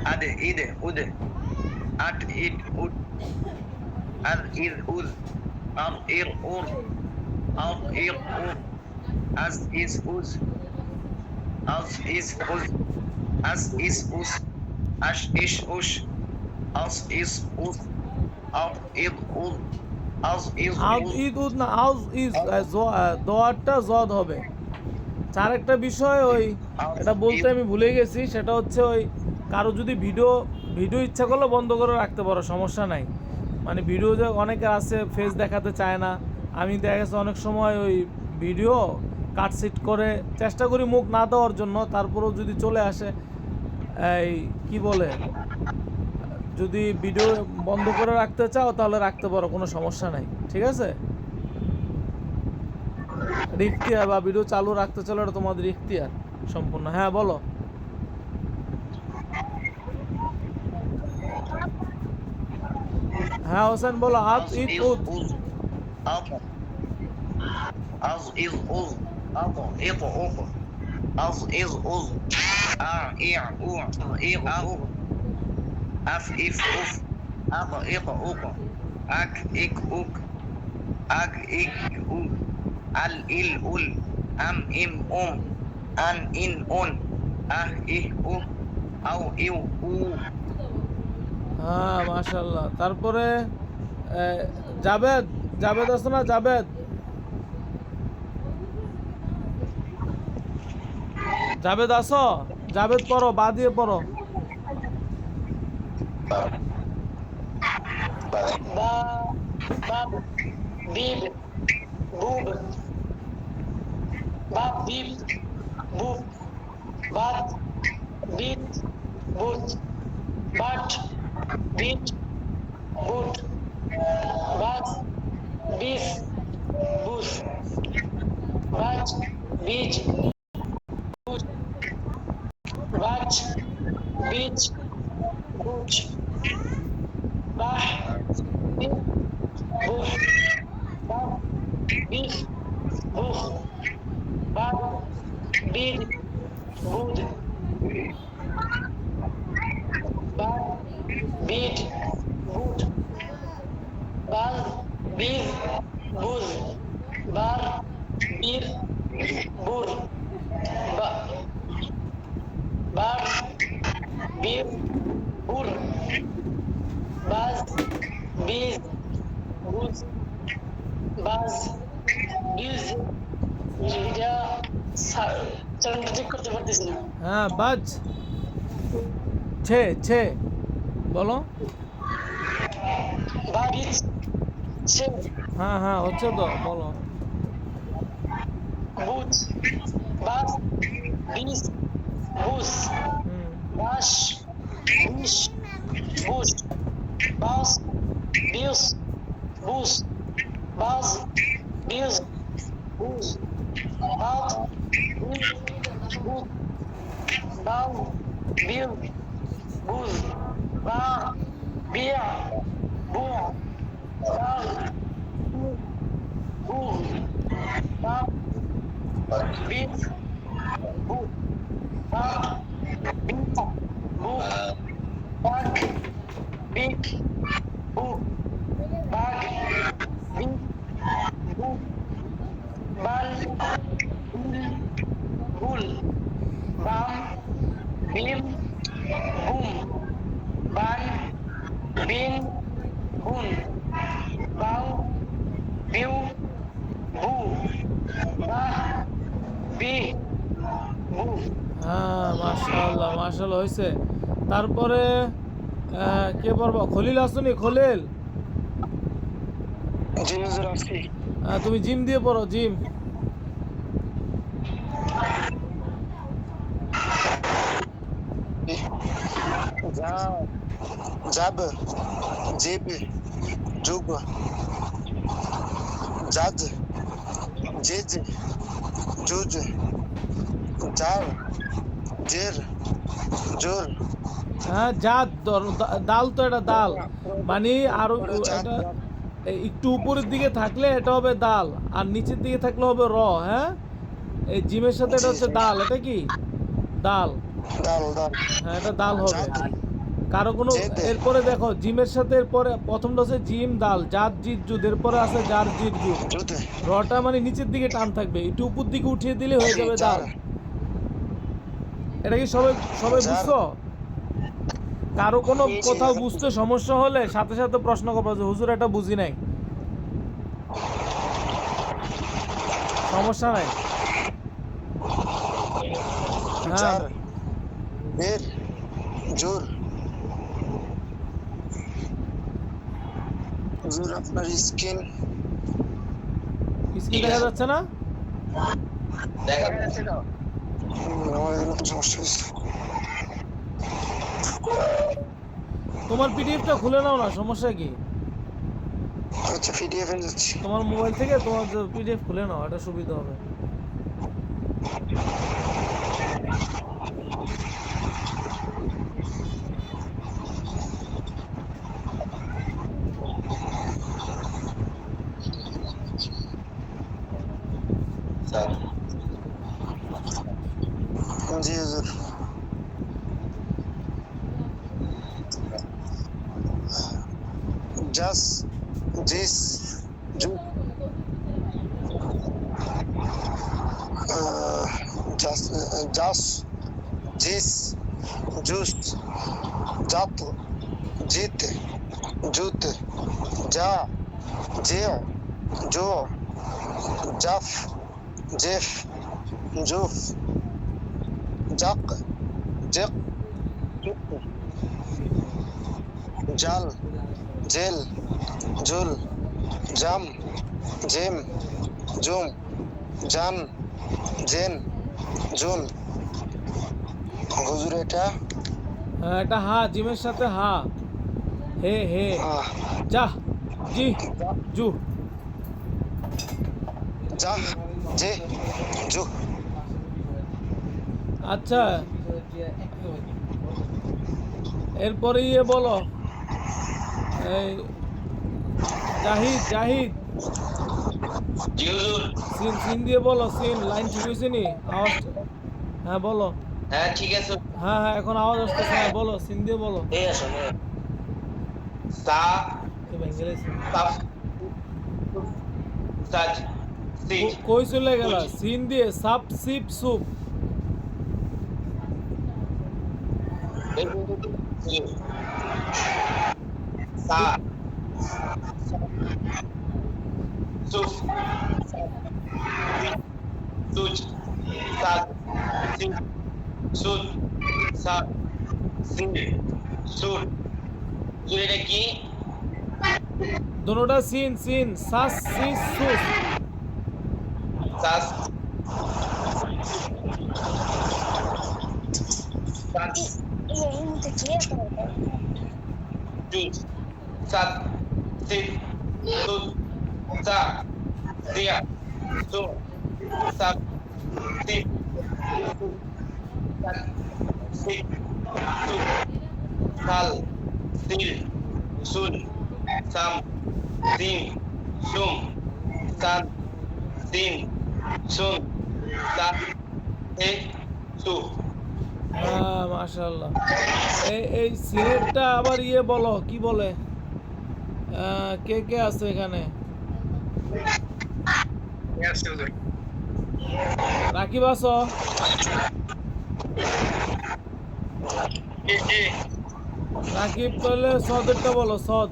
Ade, ide, ude. At, id, ud. Ad, id, ud. Ar, ir, ur. Ar, ir, ur. Az, is, uz. Az, is, uz. As, is, us. Ash, ish, ush. As, is, us. Ar, id, ud. Az, is, আজ uz. Eid উদ না আউজ is দোয়ারটা জদ হবে। আর একটা বিষয় ওই Az, এটা বলতে id. আমি ভুলে গেছি, সেটা হচ্ছে ওই কারো যদি ভিডিও ভিডিও ইচ্ছা করলে বন্ধ করে রাখতে পারো, সমস্যা নাই। মানে ভিডিও যে অনেকের আছে ফেস দেখাতে চায় না, আমি দেখা গেছে অনেক সময় ওই ভিডিও কাটসিট করে চেষ্টা করি মুখ না দেওয়ার জন্য, তারপরেও যদি চলে আসে এই কি বলে, যদি ভিডিও বন্ধ করে রাখতে চাও তাহলে রাখতে পারো, কোনো সমস্যা নাই, ঠিক আছে। ইখতিয়ার বা ভিডিও চালু রাখতে চলো, এটা তোমাদের ইখতিয়ার সম্পূর্ণ। হ্যাঁ বলো। হ্যাঁ হোসেন বলো। আজ Az, Eid is, ud. uz. Ad. Az, is, uz. Ad, id, ud. Az, is, uz. Ar, ir, ur. Ir, ur. Af, if, uf. Ad, id, ug. Ag, ik, ug. Ag, ik, ug. Al, il, ul. Am, im, An, in, un. Ah, ih, Au, iu, u. হ্যাঁ মাশাল্লাহ। তারপরে জাবেদ, জাবেদ আছে না? জাবেদ, জাবেদ আসো? জাবেদ পড়ো, বা দিয়ে পড়ো। Ba, bab, bib, bub, bab, bib, bub, bat, bit, but, bat, bit, but, bat, bis, bus, bat, bij, bus, bat, bij, buch, bah, bit, buch, bah, bis, buch, bah, bid, bud, bah, bid, bud, bal, biz, buz, bar, bir, bur, ba, bar, bir, bur, baz, biz, buz, baz, biz, এটা চ্যানেলটা ঠিক করতে পারতেছি না। হ্যাঁ বাজ, ছে ছে বলো। বা বীজ ছে হ্যাঁ হ্যাঁ হচ্ছে তো, বলো। বুঝ বাস বিষ বুস হুম। বাস বিষ বুস বাস বিষ বুস বাস বিষ বুস বাস বিষ বুস বাউ বিষ বুস বা বিয়া বুয়া বাউ বু বা bit, boot, back, beat, book, back, big, book, bag, big, book, ball, bull, bam, beam, boom, ban, bin, boon, bow, view, boo, bah, বি বু হ্যাঁ মাশাআল্লাহ মাশাআল্লাহ হয়েছে। তারপরে কে পড়বো? খলিল আসুনি? খলিল, জিনিসের আসছি তুমি জিম দিয়ে পড়ো, জিম। যা যাব জেব জুব জাজ জেজ জুজ জার জের জোর হ্যাঁ জাত, দাল তো, এটা দাল মানে, আর এটা একটু উপরের দিকে থাকলে এটা হবে দাল, আর নিচের দিকে থাকলে হবে র। হ্যাঁ এই জিমের সাথে এটা হচ্ছে দাল, এটা কি দাল? দাল দাল হ্যাঁ এটা দাল হবে। কারো কোনো জেদ। এরপরে দেখো জিমের সাথে এরপরে প্রথমটা হচ্ছে জিম দাল জাত জিত জুদ, এরপরে আছে জার জিত জু। জুদ। রটা মানে নিচের দিকে টান থাকবে, একটু উপর দিকে উঠিয়ে দিলে হয়ে যাবে দাল। জার। এটা কি সবাই সবাই জার। বুঝছো? কারো কোনো জি, জি। কোথাও বুঝতে সমস্যা হলে সাথে সাথে প্রশ্ন করবো যে হুজুর এটা বুঝি নাই, সমস্যা নাই। হ্যাঁ জার। জের। জোর। হুজুর আপনার স্কিন স্ক্রিন দেখা যাচ্ছে না? দেখা যাচ্ছে তো? আমার এখানে তো সমস্যা হয়েছে। তোমার পিডিএফটা খুলে নাও না, সমস্যা কি? আচ্ছা পিডিএফ এ যাচ্ছি। তোমার মোবাইল থেকে তোমার পিডিএফ খুলে নাও, এটা সুবিধা হবে। স্যার জি হুজুর। জাস। জিস। জু। জাস। জাস। জিস। জুস। জাত। জিত। জুত। যা। জেও। জো। জাফ। জেফ। জুফ। জাক। জেক। জাল। জেল। জুল। জাম। জেম। জুম। জান। জেন। জুন। হুজুর এটা হ্যাঁ, এটা হা, জিমের সাথে হা। হে হে। আহ, যা জি জু। যা জে জু। আচ্ছা, এরপরে ইয়ে বলো, এই জাহিদ জাহিদ জি হুজুর। সিন সিন দিয়ে বলো, সিন লাইন ঠিক হয়েছে নি আওয়াজ? হ্যাঁ বলো। হ্যাঁ ঠিক আছে। হ্যাঁ হ্যাঁ এখন আওয়াজ আসতেছে, হ্যাঁ বলো, সিন দিয়ে বলো। এই আসলে সা এ ভেঙে গেছে। সাফ সাজ সিজ কই চলে গেলা? সিন দিয়ে সাপ সিপ সুপ। সা সুফ সুজ সাজ সিজ সুদ সাজ সিজ সুদ। হুজুর এটা কি? দোনোটা সিন সিন সাস সিস সুস। সাজ সাজ জুজ সাত সিজ সুদ সা সিয়া সু সাত সিজ সাত সিজ সুদ সাল সিল সুল সাম সিম সুম সাত সিন সুন সাত এ সু। হ্যাঁ মাশাআল্লাহ। এই সিনেরটা আবার ইয়ে বলো, কি বলে? কে কে আছে এখানে? রাকিব আছো? রাকিব তাহলে সদেরটা বলো, সদ।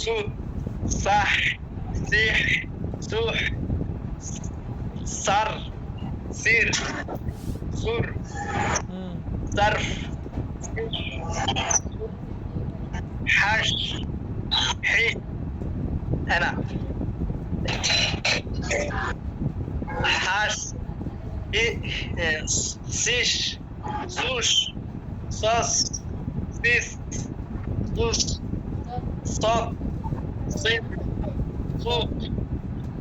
সুদ সাহ সিহ সুহ সার সির সুর হুম। صرف حش حي هنا حش سيش سوش صاص سيس سوس صاد صيد صوت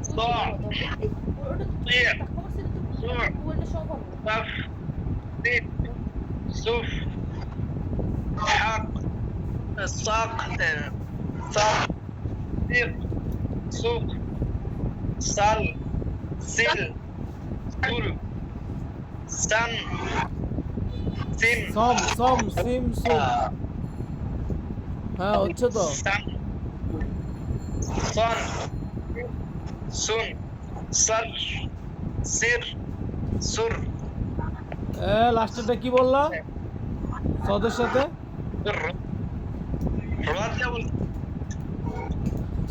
صاع صيع صوع صف صيد سوف حق الساق ساق سيق সুক সাল সিল সুল সান সিন সম সিম সুম। হ্যাঁ হচ্ছে তো। সান সন সুন সর সির সুর লাস্টেরটা কি বললা সদের সাথে? রাত কেমন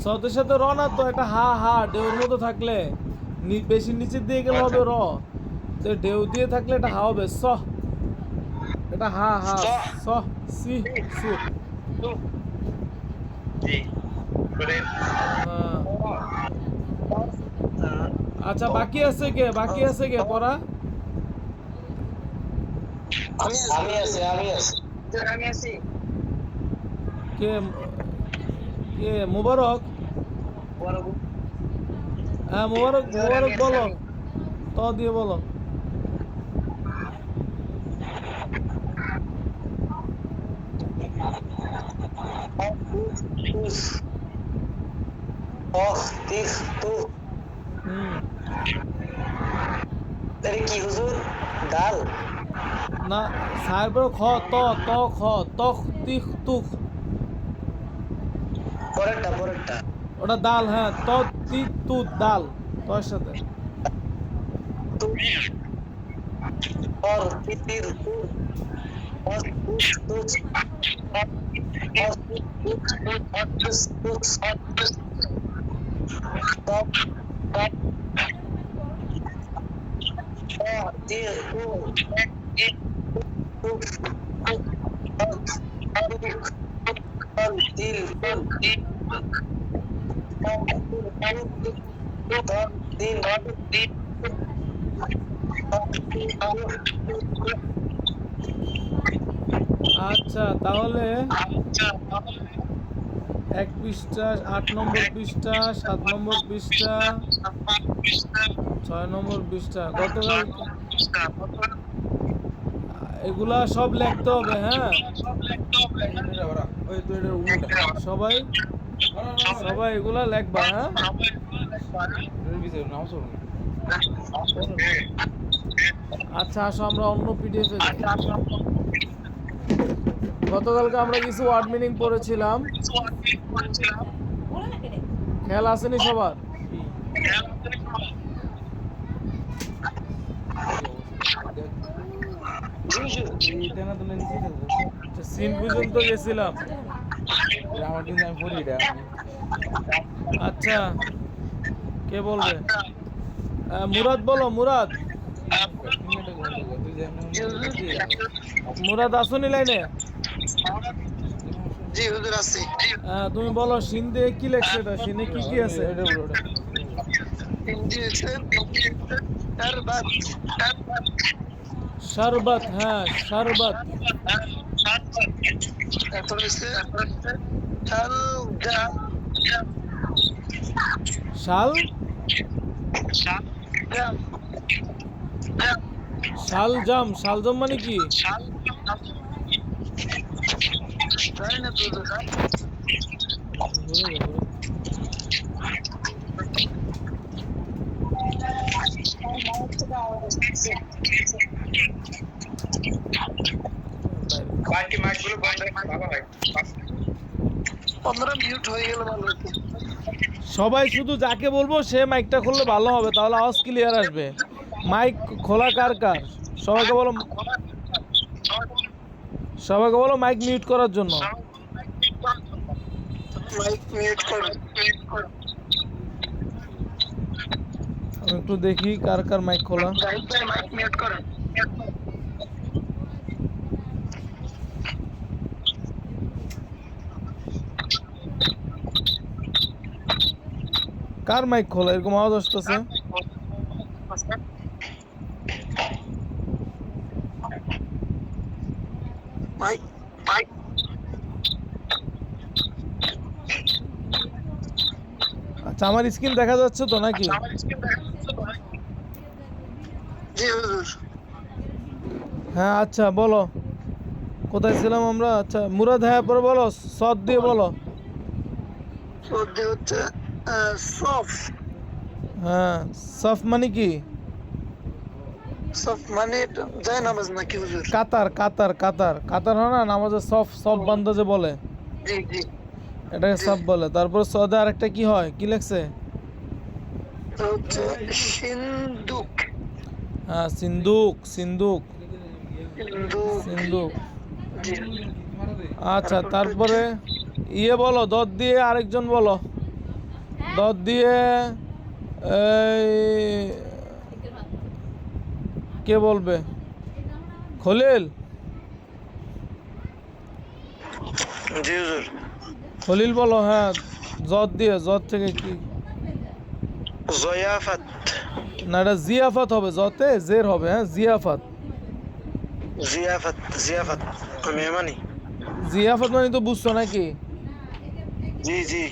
সদের সাথে র না তো, এটা হা হা ঢেউর মতো থাকলে বেশি নিচের দিয়ে গেলে হবে র, তো ঢেউ দিয়ে থাকলে এটা হা হবে স, এটা হা হা স সি সু। জি করে হ্যাঁ। আচ্ছা বাকি আছে কে পড়া? আমি আছি কে কে মুবারক? হ্যাঁ মুবারক বলো, ত দিয়ে বলো। হুম কি হুজুর ডাল না সাহেব খ ত ত খ তখ তিখ তুখ, পরেরটা ওটা দাল। হ্যাঁ ত তি তু দাল তোর সাথে। और तीर और तुझ আচ্ছা তাহলে এক পৃষ্ঠা, 8 নম্বর পৃষ্ঠা, 7 নম্বর পৃষ্ঠা, 6 নম্বর পৃষ্ঠা গতকাল এগুলা সব লিখতে হবে। হ্যাঁ সবাই এগুলা লিখবা। হ্যাঁ আচ্ছা আসো আমরা অন্য পিডিএফে যাই। গতকালকে আমরা কিছু ওয়ার্ড মিনিং পড়েছিলাম, খেয়াল আসেনি সবার? সিন পর্যন্ত গেছিলাম। আচ্ছা কে বলবে? মুরাদ বলো, মুরাদ আসুনি লাইনে? জি হুজুর আছি তুমি বলো সিন দিয়ে কি লেখছে, এটা সিনে কি কি আছে? শরবত, হ্যাঁ শরবত। শাল শালজাম মানে কি? বাকি মাইকগুলো বন্ধ রাখতে ভালো হয়। 15 মিনিট হয়ে গেল ভালো হতো। সবাই শুধু যাকে বলবো সে মাইকটা খুললে ভালো হবে, তাহলে আওয়াজ ক্লিয়ার আসবে। মাইক খোলা কার? সবাইকে বলো মাইক মিউট করার জন্য। মাইক মিউট করুন। আমি একটু দেখি কার মাইক খোলা। মাইক মিউট করুন। কার মাইক খোলা? এরকম আওয়াজ আসতেছে। মাইক আচ্ছা আমার স্ক্রিন দেখা যাচ্ছে তো নাকি? জি হুজুর। হ্যাঁ আচ্ছা বলো কোথায় ছিলাম আমরা? আচ্ছা মুরাদ, হ্যাঁ পরে বলো, সদ দিয়ে বলো। সর্দি হচ্ছে সফ হ্যাঁ সফ মানে কি? সফ মানে যায় নামাজ নাকি হুজুর? কাতার কাতার কাতার কাতার হয় না নামাজে সফ সফ বান্দা যে বলে জি জি। এটাকে সফ বলে। তারপর সদে আরেকটা কি হয়, কি লেখছে? তো হচ্ছে সিন্দুক। হ্যাঁ সিন্দুক সিন্দুক সিন্দুক। সিন্দুক। জি। আচ্ছা তারপর তারপরে ইয়ে বলো, দত দিয়ে আরেকজন বলো, দত দিয়ে এই কে বলবে? খলিল, জি হুজুর। খলিল বলো। হ্যাঁ জত দিয়ে, জত থেকে কি? জয়াফাত। না এটা জিয়াফাত হবে, জতে জের হবে। হ্যাঁ জিয়াফাত। জিয়াফাত জিয়াফাত মেহমানি। জিয়াফাত মানে তো বুঝছো নাকি? জি জি।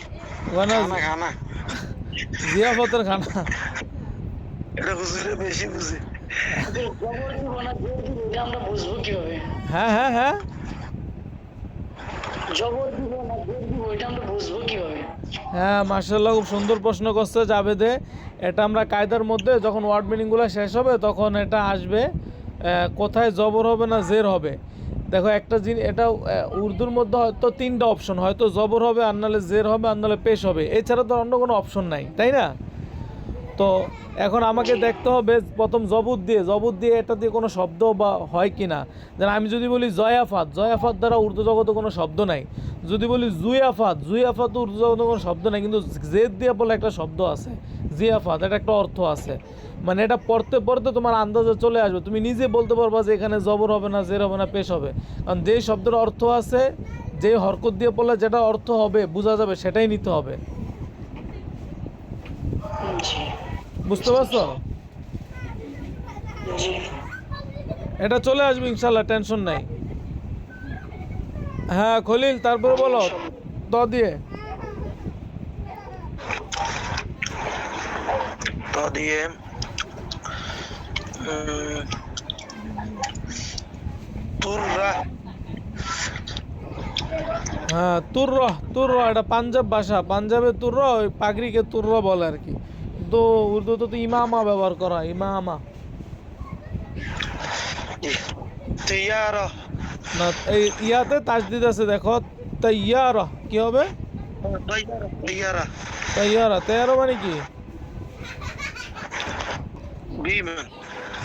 ওখানে খানা খানা। জিয়াফতের খানা। এটা হুজুরে বেশি বুঝে। আমরা বুঝবো কিভাবে? হ্যাঁ হ্যাঁ হ্যাঁ জবর দিব না জোর দিব এটা আমরা বুঝবো কিভাবে? হ্যাঁ মার্শাল্লাহ, খুব সুন্দর প্রশ্ন করছে জাবেদে। এটা আমরা কায়দার মধ্যে যখন ওয়ার্ড মিনিংগুলো শেষ হবে তখন এটা আসবে কোথায় জবর হবে না জের হবে। দেখো একটা জিনিস, এটা উর্দুর মধ্যে হয়তো তিনটা অপশন, হয়তো জবর হবে, আর নাহলে জের হবে, আর নাহলে পেশ হবে, এছাড়া তো অন্য কোনো অপশন নাই, তাই না? তো এখন আমাকে দেখতে হবে প্রথম জবুত দিয়ে এটা দিয়ে কোনো শব্দ বা হয় কি না। যেন আমি যদি বলি জয়াফাত, জয়াফাত দ্বারা উর্দু জগতে কোনো শব্দ নাই। যদি বলি জুয়াফাত উর্দু জগতে কোনো শব্দ নাই, কিন্তু জেদ দিয়ে বলে একটা শব্দ আছে জিয়াফাত, এটা একটা অর্থ আছে। মানে এটা পড়তে পড়তে তোমার আন্দাজে চলে আসবে, তুমি নিজে বলতে পারবা যে এখানে জবর হবে না জের হবে না পেশ হবে। কারণ যেই শব্দের অর্থ আছে, যেই হরকত দিয়ে পড়লে যেটা অর্থ হবে বোঝা যাবে সেটাই নিতে হবে। জি বুঝতে পারছো? জি। এটা চলে আসবে ইনশাল্লাহ, টেনশন নাই। হ্যাঁ খলিল তারপরে বলো দ দিয়ে। তো দিয়ে তুররা। হ্যাঁ তুর্র এটা পাঞ্জাব ভাষা, পাঞ্জাবে তুর্র, ওই পাগড়িকে তুর্র বলে আর কি। তো উর্দুতে তো ইমামা ব্যবহার করা, ইমামা। তিয়ারা। না এই ইয়াতে তাজদিদ আছে দেখো, তাইয়ারা কি হবে? তিয়ারা। তাইয়ারা, তেয়ারা মানে কি? বিমান।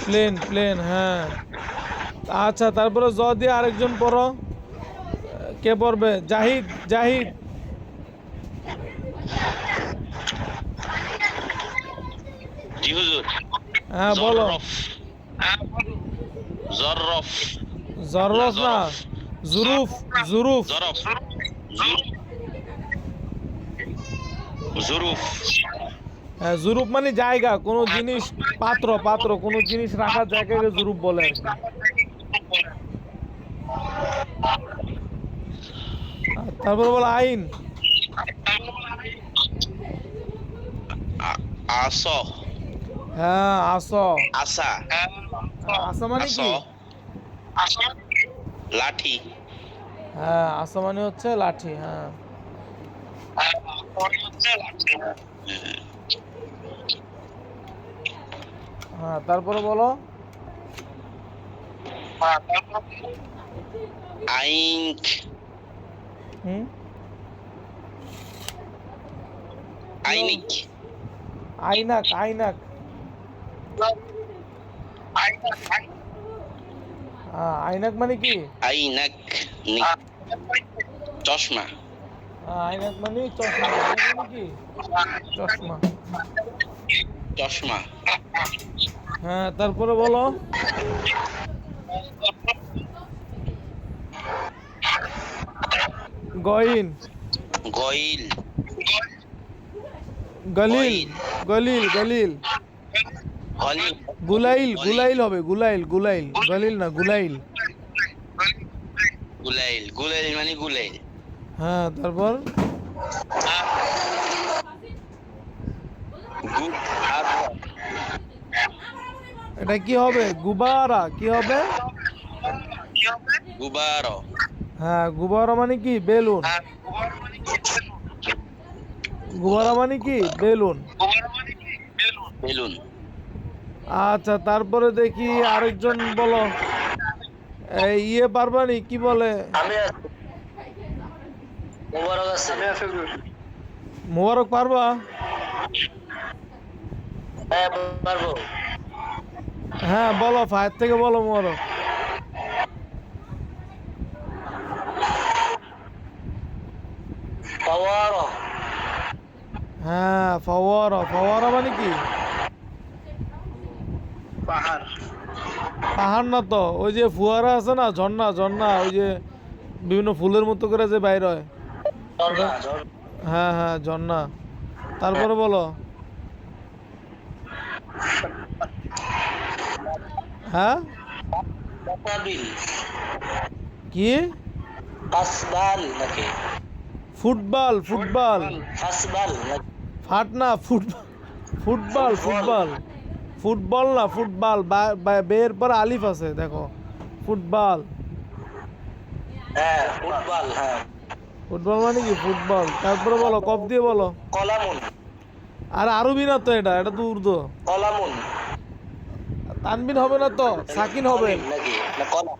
প্লেন প্লেন, হ্যাঁ। আচ্ছা তারপরে জ দিয়ে আরেকজন পড়ো, কে পড়বে? জাহিদ জাহিদ। জি হুজুর। হ্যাঁ বলো। জররফ। জররফ না, জুরুফ জুরুফ। জরফ। জুরুফ। হ্যাঁ জুরুফ মানে জায়গা, কোনো জিনিস, পাত্র পাত্র, কোনো জিনিস রাখার জায়গাকে জুরুফ বলে আর কি। আর তারপরে বলো আইন। আস। হ্যাঁ আস। আসা। আসা মানে কি? লাঠি। হ্যাঁ আসা মানে হচ্ছে লাঠি। হ্যাঁ হ্যাঁ তারপরে বলো আইনক। হুম আইনিক। আইনাক আইনাক। হ্যাঁ আইনাক মানে কি? আইনাক চশমা। আইনাক মানে চশমা, আইনাক মানে কি? চশমা। চশমা। হ্যাঁ তারপরে বলো গইন। গইল। গলিল গলিল গলিল। গলিল। গুলাইল গুলাইল হবে, গুলাইল গুলাইল, গলিল না গুলাইল। গুলাইল। গুলাইল মানে গুলাইল। হ্যাঁ তারপর এটা কি হবে? গুবারা কি হবে? গুবার। হ্যাঁ গুবারা মানে কি? বেলুন। গুবারা মানে কি? বেলুন। বেলুন। আচ্ছা, তারপরে দেখি আরেকজন বলো। এই ইয়ে পারবানি, কি বলে? আমি আছি মোবারক আছে আমি আছি মোবারক পারবা? হ্যাঁ পারবো হ্যাঁ বলো, ফায়ার থেকে বলো মোবারক। পাওয়ার হ্যাঁ, ফাওয়ারা। ফাওয়ারা মানে কি? পাহাড় পাহাড় না তো, ওই যে ফুয়ারা আছে না, ঝর্ণা ঝর্ণা, ওই যে বিভিন্ন ফুলের মতো করে যে বাইর হয়। ঝর্ণা ঝর্ণা হ্যাঁ হ্যাঁ, ঝর্ণা। তারপরে বলো। হ্যাঁ, কাসাবিল কি? কাসবাল নাকি ফুটবল ফুটবল। কাসবাল নাকি ফাট না, ফুটবল ফুটবল। ফুটবল না, ফুটবল। বের পর আলিফ আছে, দেখো। ফুটবল। হ্যাঁ ফুটবল হ্যাঁ ফুটবল মানে কি? ফুটবল। তারপরে বলো, কব দিয়ে বলো। কলামুন আর আরবি না তো, এটা এটা তো উর্দু। কলামুন তানবিন হবে না তো, সাকিন হবে। নাকি না কলাম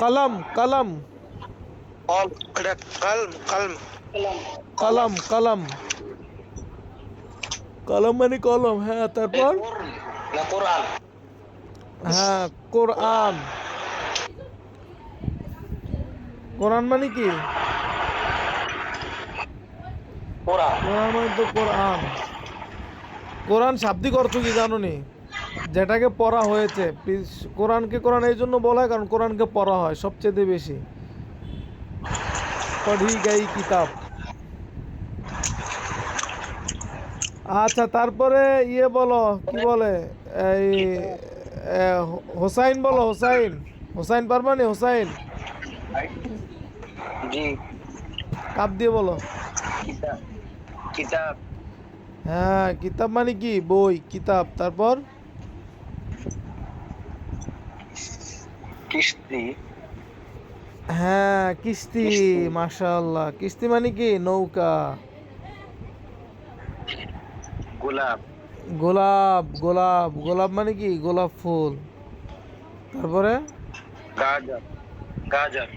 কলম কলম কল এটা কালম কালম কলম কলম। কলম মানে কলম। হ্যাঁ, তারপর? না কোরআন হ্যাঁ, কোরআন। কোরআন মানে কি? কোরআন কোরআন মানে তো কোরআন। কোরআন শাব্দিক অর্থ কি জানো নি? যেটাকে পড়া হয়েছে। কোরআনকে কোরআন এই জন্য বলা হয় কারণ কোরআনকে পড়া হয় সবচেয়ে বেশি। পড়ি গাই কিতাব। আচ্ছা, তারপরে ইয়ে বলো, কি বলে? এই হোসাইন বলো, হোসাইন। হোসাইন পারবা নি? হোসাইন। জি কাপ দিয়ে বলো। কিতাব কিতাব হ্যাঁ, কিতাব মানে কি? বই, কিতাব। তারপর? কিস্তি হ্যাঁ, কিস্তি। মাশাআল্লাহ। কিস্তি মানে কি? নৌকা। গোলাপ গোলাপ গোলাপ। গোলাপ মানে কি? গোলাপ ফুল। তারপরে? গাজর গাজর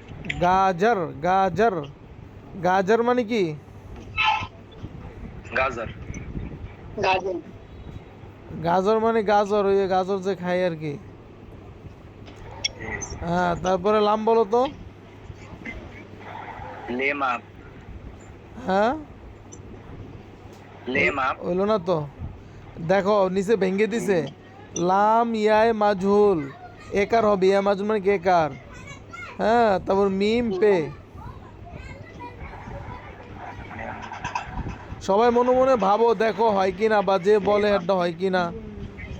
গাজর গাজর। গাজর মানে কি? গাজর গাজর গাজর মানে গাজর, ওই যে গাজর যে খাই আর কি। হ্যাঁ, তারপরে লাম বলো তো। লেমাপ হ্যাঁ, লেমাপ হইলো না তো। দেখো নিচে ভেঙ্গে দিছে। লাম ইয়ায় মাজহুল। একার হবে, ইয়া মাজহুল মানে কি? একার। হ্যাঁ, তারপর মিম পে। সবাই মনে মনে ভাবো, দেখো হয় কিনা, বা যে বলে এটা হয় কিনা,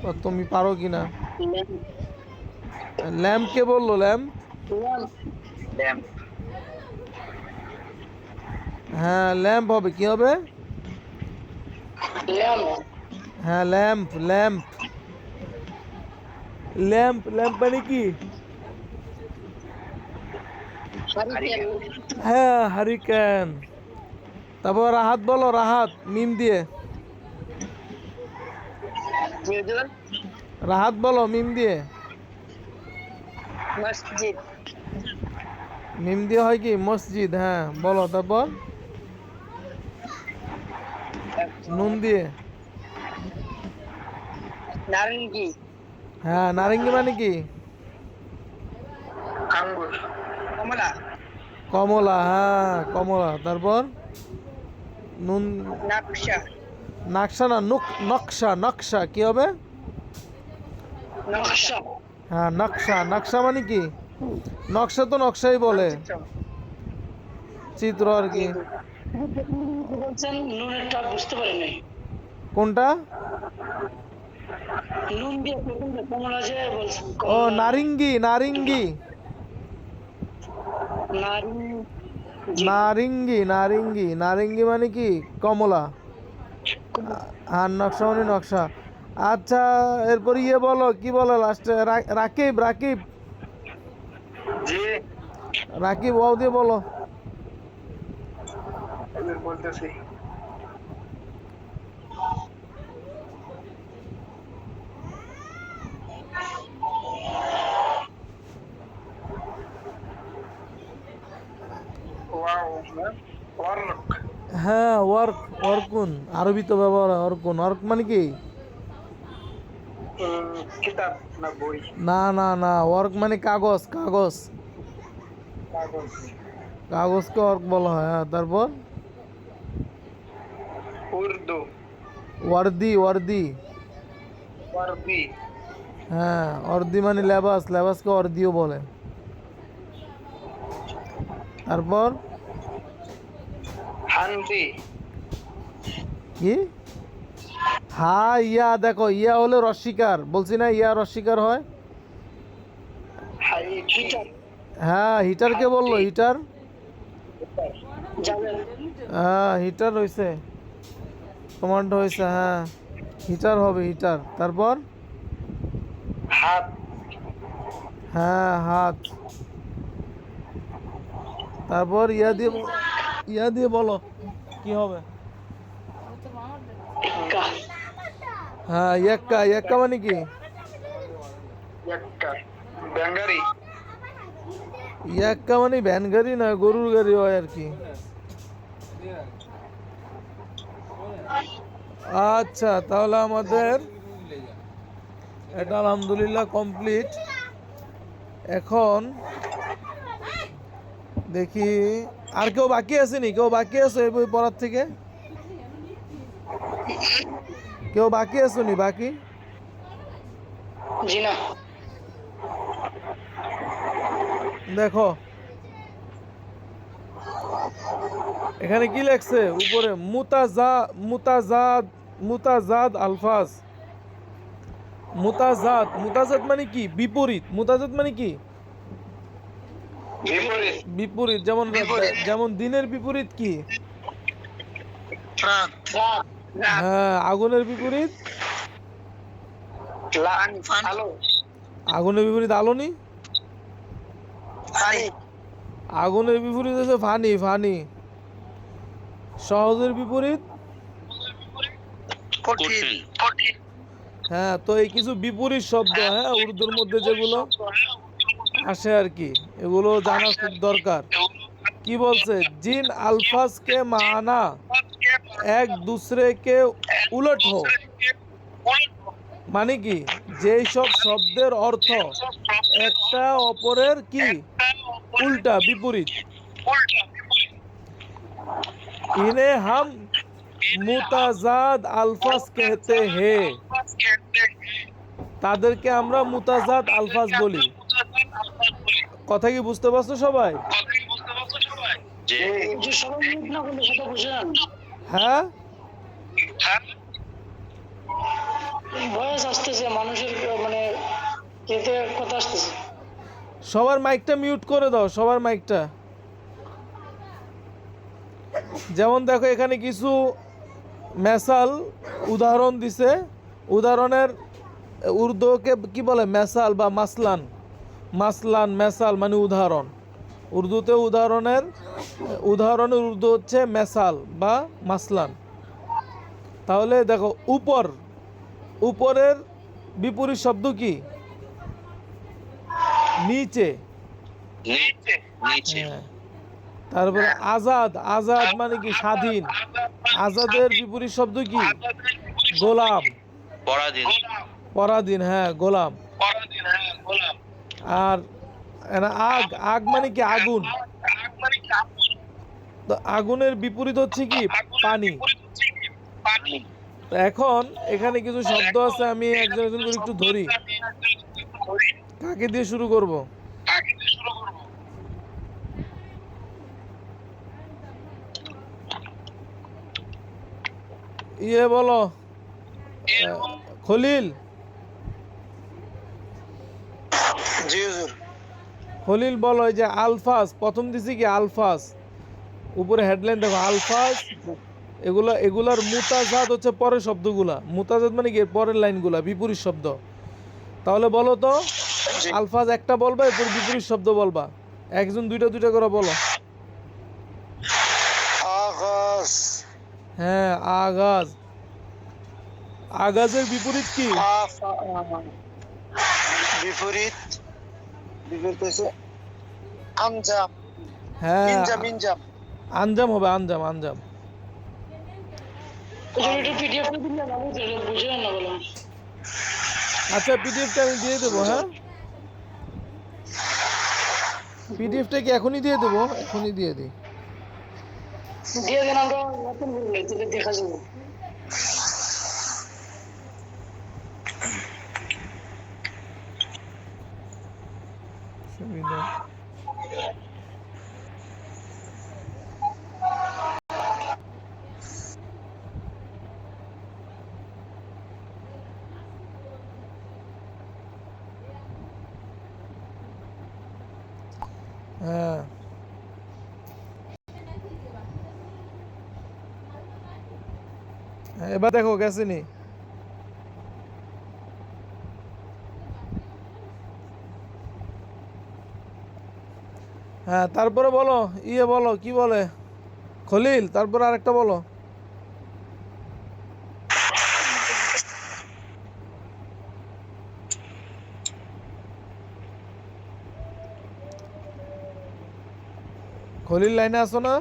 বা তুমি পারো কিনা। ল্যাম্প কে বললো? ল্যাম্প। ল্যাম্প হ্যাঁ, ল্যাম্প হবে। কি হবে? হ্যাঁ, ল্যাম্প ল্যাম্প। ল্যাম্প ল্যাম্প মানে কি? হ্যাঁ, হারিকেন। তারপর রাহাত বলো, রাহাত মিম দিয়ে। রাহাত বলো মিম দিয়ে। মসজিদ মিম দিয়ে হয় কি? মসজিদ। হ্যাঁ, বলো। তারপর? নুন দিয়ে। নারঙ্গি হ্যাঁ, নারেঙ্গি মানে কি? আঙ্গুর কমলা কমলা। হ্যাঁ, কমলা। তারপর? নুন। নকশা নাকশা না, নকশা। নকশা কি হবে? নকশা হ্যাঁ, নকশা। নকশা মানে কি? নকশা তো নকশাই বলে, চিত্র আর কি। বলছেন নুনেরটা বুঝতে পারি নাই কোনটা? নুন দিয়ে প্রথমটা কমলা যে বলছেন ও, নারিঙ্গি নারিঙ্গি। নারিঙ্গি নারিঙ্গি। নারিঙ্গি মানে কি? কমলা। আর নকশা মানে নকশা। আচ্ছা, এরপর ইয়ে বলো, কি বলো লাস্টে? রাকিব রাকিব জি রাকিব ওয়াও দিয়ে বলো। হুজুর বলতেছি। Wow, work. হ্যাঁ, ওয়ার্ক, ওয়ার্কুন আরবি তো ব্যবহার হয় ওয়ার্কুন। ওয়ার্ক মানে কি? কিতাব না বই? না না না, ওয়ার্ক মানে কাগজ, কাগজ, কাগজ। কাগজকে ওয়ার্ক বলা হয়। হ্যাঁ, তারপর উর্দু। Worthy, worthy. ওয়ার্দি। হ্যাঁ, অর্দি মানে লেবাস, লেবাসকে অর্দিও বলে। তারপর হান্দি। কি? হ্যাঁ, ইয়া দেখো, ইয়া হলে রস্বীকার, বলছি না ইয়া রস্বীকার হয়। হিটার। হ্যাঁ, হিটারকে বললো হিটার। জানেন? হ্যাঁ, হিটার হয়েছে, কমান্ড হয়েছে। হ্যাঁ, হিটার হবে, হিটার। তারপর হাত। হ্যাঁ, হাত। তারপর ইয়া দিয়ে বলো কি হবে? ইক্কা। হ্যাঁ, ইয়াক্কা, ইয়াক্কা মানে কি? একটা ব্যাঙ্গারি। ইয়াক্কা মানে ভ্যান গাড়ি না, গরুর গাড়ি হয় আর কি। আচ্ছা, তাহলে আমাদের এটা আলহামদুলিল্লাহ কমপ্লিট। এখন দেখি আর কেউ বাকি আসেনি? কেউ বাকি আছে এই বই পড়ার থেকে? কেউ বাকি আসুনি? বাকি জি না। দেখো এখানে কি লেখছে উপরে? মুতাজাদ, মুতাজাদ আলফাজ। মুতাজাদ, মুতাজাদ মানে কি? বিপরীত। মুতাজাদ মানে কি? বিপরীত। বিপরীত। যেমন যেমন দিনের বিপরীত কি? রাত। হ্যাঁ, আগুনের বিপরীত? আলো। আগুনের বিপরীত আলো নি? পানি। আগুনের বিপরীত হচ্ছে ফানি, ফানি। সহজের বিপরীত? কঠিন। হ্যাঁ, তো এই কিছু বিপরীত শব্দ, হ্যাঁ, উর্দুর মধ্যে যেগুলো আসে আর কি, এগুলো জানা খুব দরকার। কি বলছে? জিন अल्फाज के माना एक दूसरे के उलट हो, মানে কি? যেই সব শব্দের অর্থ একটা অপরের কি উল্টা, বিপরীত। इन्हें हम मुताजाद अल्फाज कहते हैं, তাদেরকে আমরা মুতাজাদ আলফাজ বলি। কথা কি বুঝতে পারছো সবাই? জি। যে সবাই মিট না করলে সেটা বুঝেন। হ্যাঁ, ভয়েস আসতেছে মানুষের, মানে কেতে কথা আসতেছে। সবার মাইকটা মিউট করে দাও, সবার মাইকটা। যেমন দেখো এখানে কিছু মেসাল উদাহরণ দিছে। উদাহরণের উর্দুকে কি বলে? মেসাল বা মাসলান। মাসলান, মেসাল মানে উদাহরণ। উর্দুতে উদাহরণের উর্দু হচ্ছে মেসাল বা মাসলান। তাহলে দেখো উপর, উপরের বিপরীত শব্দ কি? নিচে। নিচে। হ্যাঁ। তারপরে আজাদ, আজাদ মানে কি? স্বাধীন। আজাদের বিপরীত শব্দ কি? গোলাম, পরাধীন। পরাধীন। হ্যাঁ, গোলাম। আর আগ, আগ মানে কি? আগুন। তো আগুনের বিপরীত হচ্ছে কি? পানি। তো এখন এখানে কিছু শব্দ আছে, আমি একজন একজন করে একটু ধরি। কাকে দিয়ে শুরু করব? ইয়ে বলো, খলিল। জি হুজুর। খলিল বলো, এই যে আলফাজ প্রথম দিছি কি? আলফাজ। উপরে হেডলাইন দেখো, আলফাজ। এগুলার মুতাজাদ হচ্ছে পরের শব্দগুলা। মুতাজাদ মানে কি? পরের লাইনগুলা, বিপরীত শব্দ। তাহলে বলো তো, আলফাজ একটা বলবা, এরপর বিপরীত শব্দ বলবা। একজন দুইটা দুইটা করে বলো। আগাজ। আগাজ হ্যাঁ আগাজ। আগাজের বিপরীত কি? বিপরীত বিপরীত হচ্ছে আঞ্জাম। হ্যাঁ ইনজাম ইনজাম। আঞ্জাম হবে, আঞ্জাম আঞ্জাম। এটা পিডিএফ দিলে ভালো হতো, এটা বুঝে না বললাম। আচ্ছা পিডিএফটা আমি দিয়ে দেবো, হ্যাঁ পিডিএফটা কি এখনই দিয়ে দেবো? এখনই দিয়ে দিই। দিয়ে দেন, আমরা নতুন করলে তাহলে দেখা যাবে। সুবিধা। হ্যাঁ এবার দেখো গেছে নি। হ্যাঁ তারপরে বলো, বলো কি বলে খলিল, তারপরে আরেকটা বলো। খলিল লাইনে আসো না?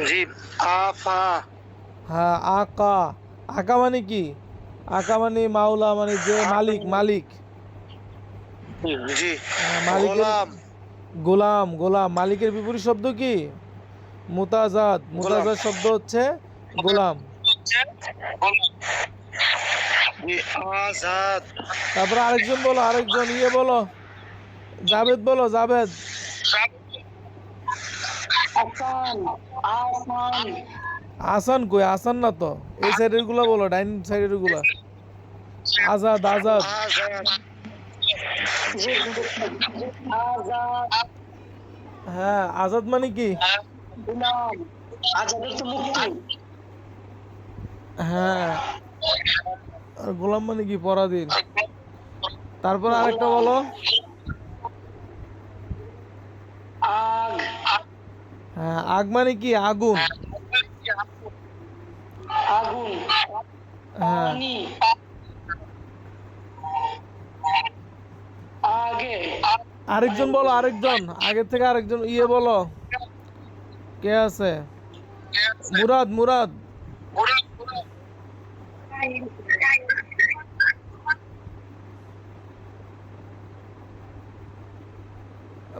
জি। আফা। হ্যাঁ আকা। আকা মানে কি? আকা মানে মাওলা, মানে যে মালিক, মালিক। জি। মালিকের গোলাম। গোলাম, গোলাম। মালিকের বিপরীত শব্দ কি? মুতাজাদ। মুতাজাদ শব্দ হচ্ছে গোলাম। আজাদ। তারপরে আরেকজন বলো, আরেকজন বলো, জাভেদ বলো, জাভেদ। আসান। আসান। আসান কই? আসান না তো, এই সাইডের গুলা বলো, ডাইন সাইডের গুলা। আজাদ, আজাদ। আজাদ। জি। আজাদ। হ্যাঁ আজাদ মানে কি? গোলাম। আজাদের তো মুক্তি। হ্যাঁ আর গোলাম মানে কি? পরাধীন। তারপর আরেকটা বলো। আগ। হ্যাঁ আগ মানে কি? আগুন। আগুন। হ্যাঁ পানি। আগে। আরেকজন বলো, আরেকজন, আগের থেকে আরেকজন বলো, কে আছে? মুরাদ, মুরাদ।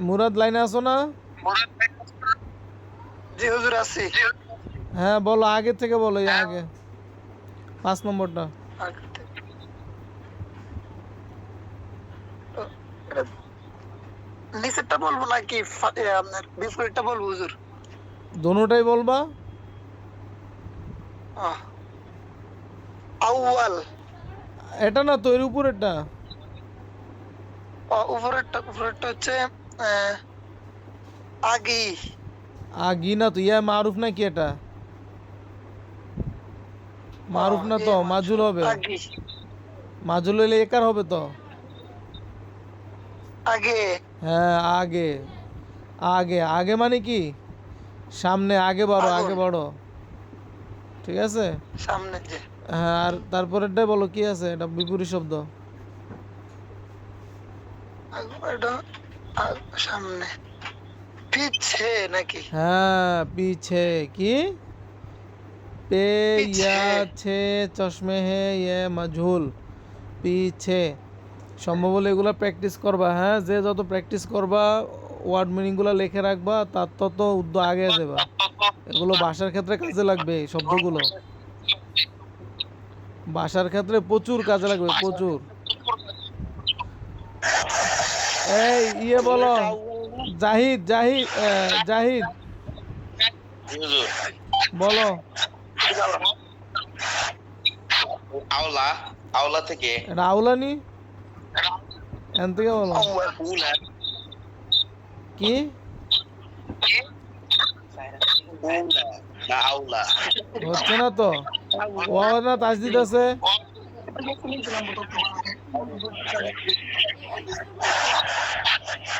মুরাদ লাইনে আসো না? জি হুজুর আছি। হ্যাঁ বলো, আগের থেকে বলো, আগে 5 নম্বরটা। নিচেরটা বলবো নাকি আপনার বিপরীতটা বলবো হুজুর? দোনোটাই বলবা। আউয়াল। এটা না তো, এর উপরেরটা। উপরেরটা হচ্ছে আগি। আগি না তো, মারুফ নাকি এটা? মারুফ না তো, মাজুল হবে। আগি। মাজুল হইলে একার হবে তো। আগে। হ্যাঁ আগে। আগে, আগে মানে কি? সামনে, আগে বাড়ো, আগে বাড়ো। ঠিক আছে। সামনে যে। হ্যাঁ আর তারপরেরটাই বলো, কি আছে? এটা বিপরীত শব্দ। সামনে। পিছে নাকি? হ্যাঁ পিছে। কি? पे या छे चश्मे है ये मजहूल। পিছে। সম্ভব হলে এগুলো প্র্যাকটিস করবা। হ্যাঁ যে যত প্র্যাকটিস করবা, ওয়ার্ড মিনিংগুলো লিখে রাখবা, তার তত উদ্যোগ আগে যাবা। এগুলো ভাষার ক্ষেত্রে কাজে লাগবে, এই শব্দগুলো ভাষার ক্ষেত্রে প্রচুর কাজে লাগবে, প্রচুর। এই বলো, জাহিদ, জাহিদ, জাহিদ বলো। আওলা। আওলা থেকে। এটা আউলানি, এখান থেকে বলো। কি? না আওলা। হচ্ছে না তো, ও না তাজদিদ আছে।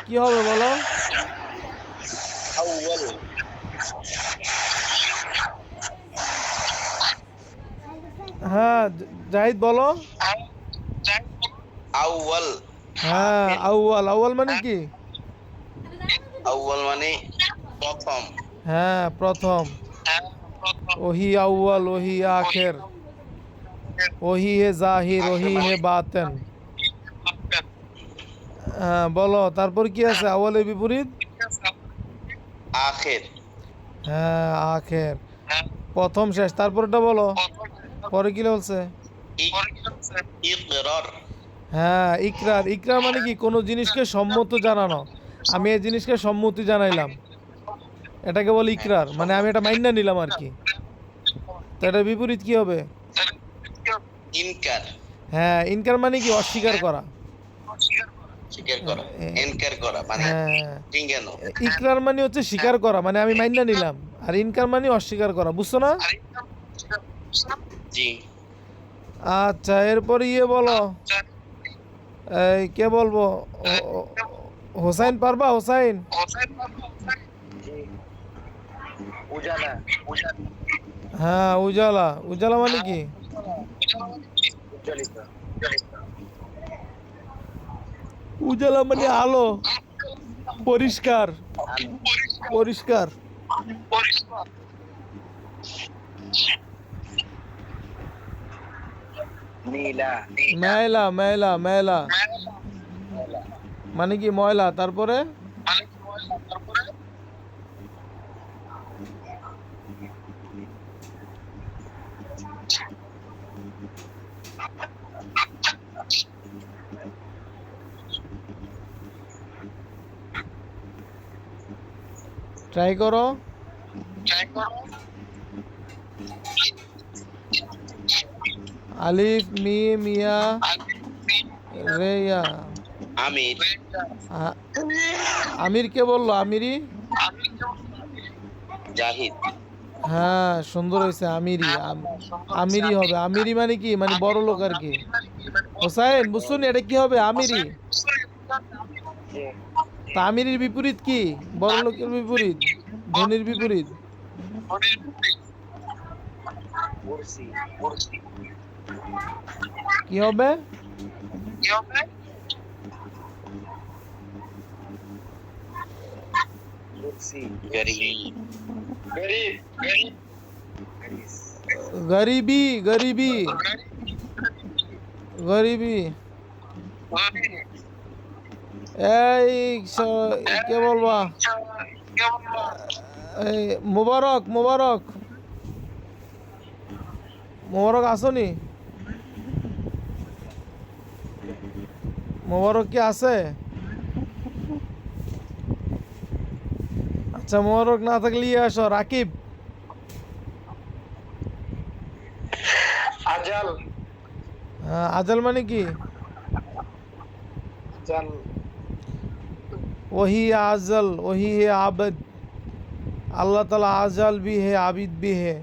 কি হবে বলো? হ্যাঁ জাহিদ বলো। আউয়াল। হ্যাঁ আউয়াল, আউয়াল মানে কি? আউয়াল মানে প্রথম। হ্যাঁ প্রথম। ওহি আউয়াল ওহি আখের, ওহি হে জাহির ওহি হে বাতেন। হ্যাঁ বলো তারপর কি আছে আউয়ালের বিপরীত? আখির। হ্যাঁ আখের, প্রথম শেষ। তারপরটা বলো, পরে কি বলছে? ইকরার। হ্যাঁ ইকরার, ইকরার মানে কি? কোনো জিনিসকে সম্মত জানানো। আমি এই জিনিসকে সম্মতি জানাইলাম, এটাকে বলে ইকরার, মানে আমি এটা মাইন্না নিলাম আর কি। তো এটার বিপরীত কি হবে? ইনকার। হ্যাঁ ইনকার মানে কি? অস্বীকার করা। স্বীকার করা। ইনকার করা মানে হ্যাঁ ডিঙ্গানো। ইকরার মানে হচ্ছে স্বীকার করা, মানে আমি মাইন্না নিলাম। আর ইনকার মানে অস্বীকার করা, বুঝছো না? জি। আচ্ছা এরপর ইয়ে বলো, এই কে বলবো? হোসাইন পারবা? হোসাইন। জি। উজালা। হ্যাঁ উজালা, উজালা মানে কি? উজ্জ্বলিত। উজালা মানে আলো, পরিষ্কার, পরিষ্কার। নীলা। মেলা, মেলা, মেলা মানে কি? ময়লা। তারপরে ট্রাই করো। আলিফ মিম ইয়া রেয়া। আমির। আমির কে বললো? আমিরি। জাহিদ। হ্যাঁ সুন্দর হয়েছে, আমিরি। আমিরি হবে। আমিরি মানে কি? মানে বড় লোক আর কি। হোসাইন বুঝছো নি এটা কি হবে? আমিরি। জি। তা আমিরির বিপরীত কি? বড় লোকের বিপরীত, ধনির বিপরীত। মুরসি। কি হবে? মুরসি। গরিব। গরিবি, গরিবি, গরিবি। এই কে বলবা? এই মুবারক, মুবারক, মুবারক আসনি? মুবারক কি আছে? আচ্ছা মুবারক না থাকলে ইয়ে আসো, রাকিব। আজাল। আজাল মানে কি? জাল। वही आजल वही है आबद, আল্লাহ তাআলা আজাল বি হে আবিদ বি হে,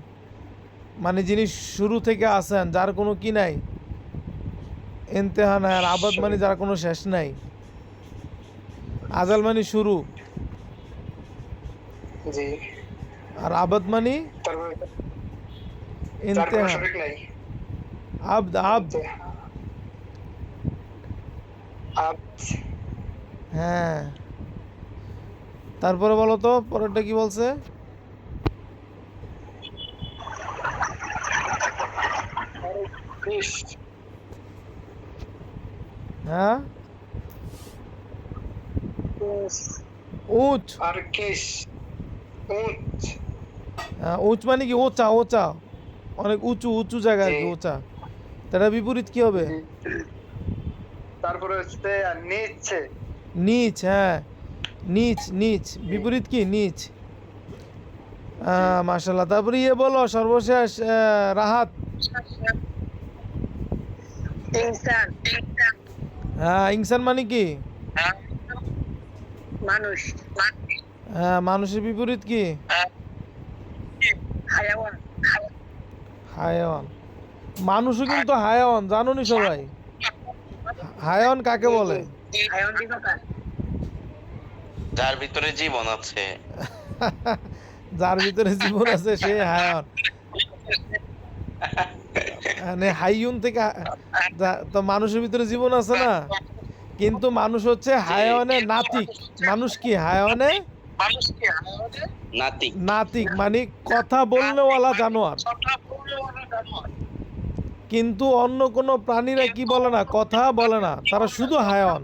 মানে যিনি শুরু থেকে আছেন, যার কোনো কি নাই, ইন্তেহা নাই। আর আবাদ মানে যার কোনো শেষ নাই। আজাল মানে শুরু, জি। আর আবাদ মানে তারপরে ইন্তেহা। শরীক নাই। আবদ, আবদ। হ্যাঁ তারপরে বলো তো পরেরটা কি বলছে? হ্যাঁ উচ। আর কিস। উচ। উচ মানে কি? ওচা, ওচা, অনেক উঁচু, উঁচু জায়গা আর কি, ওচা। তার বিপরীত কি হবে? তারপরে হচ্ছে নিচে। নিচ। হ্যাঁ নিচ, নিচ বিপরীত কি? নিচ। মাশাআল্লাহ। তারপরে ইয়ে বলো সর্বশেষ, রাহাত। ইনসান। হ্যাঁ ইনসান মানে কি? মানুষ। হ্যাঁ মানুষের বিপরীত কি? হায়াওয়ান। হায়াওয়ান। মানুষও কিন্তু হায়াওয়ান, জানো নি সবাই? হায়াওয়ান কাকে বলে? হায়াওয়ান দিবাকার। যার ভিতরে জীবন আছে। যার ভিতরে জীবন আছে সে হায়াওয়ান। মানে হাইয়ুন থেকে তো মানুষের ভিতরে জীবন আছে না, কিন্তু মানুষ হচ্ছে হায়াওয়ানের নাতিক। মানুষ কি হায়াওয়ানে নাতিক। নাতিক, মানে কথা বলনেওয়ালা জানোয়ার। কিন্তু অন্য কোনো প্রাণীরা কি বলে না, কথা বলে না, তারা শুধু হায়াওয়ান।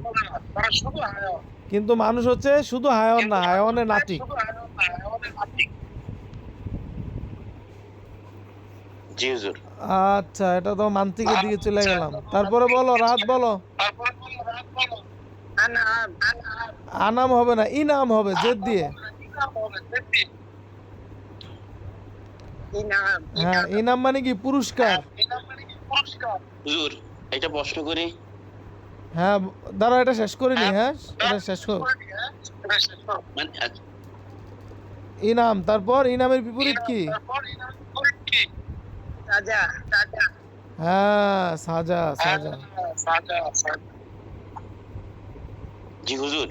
কিন্তু মানুষ হচ্ছে শুধু হায়াওয়ান না, হায়াওয়ানের নাতিক। জি হুজুর। আচ্ছা, এটা তো মান্তিকের দিকে চলে গেলাম। তারপরে বলো, রাত বলো। আনাম হবে না, ইনাম হবে, জেদ দিয়ে। হ্যাঁ, ইনাম মানে কি পুরস্কার। হুজুর একটা প্রশ্ন করি। হ্যাঁ, দাঁড়া, এটা শেষ করিনি। হ্যাঁ, এটা শেষ কর। মানে ইনাম, তারপর ইনামের বিপরীত কি? হ্যাঁ, সাজা। সাজা। জি হুজুর।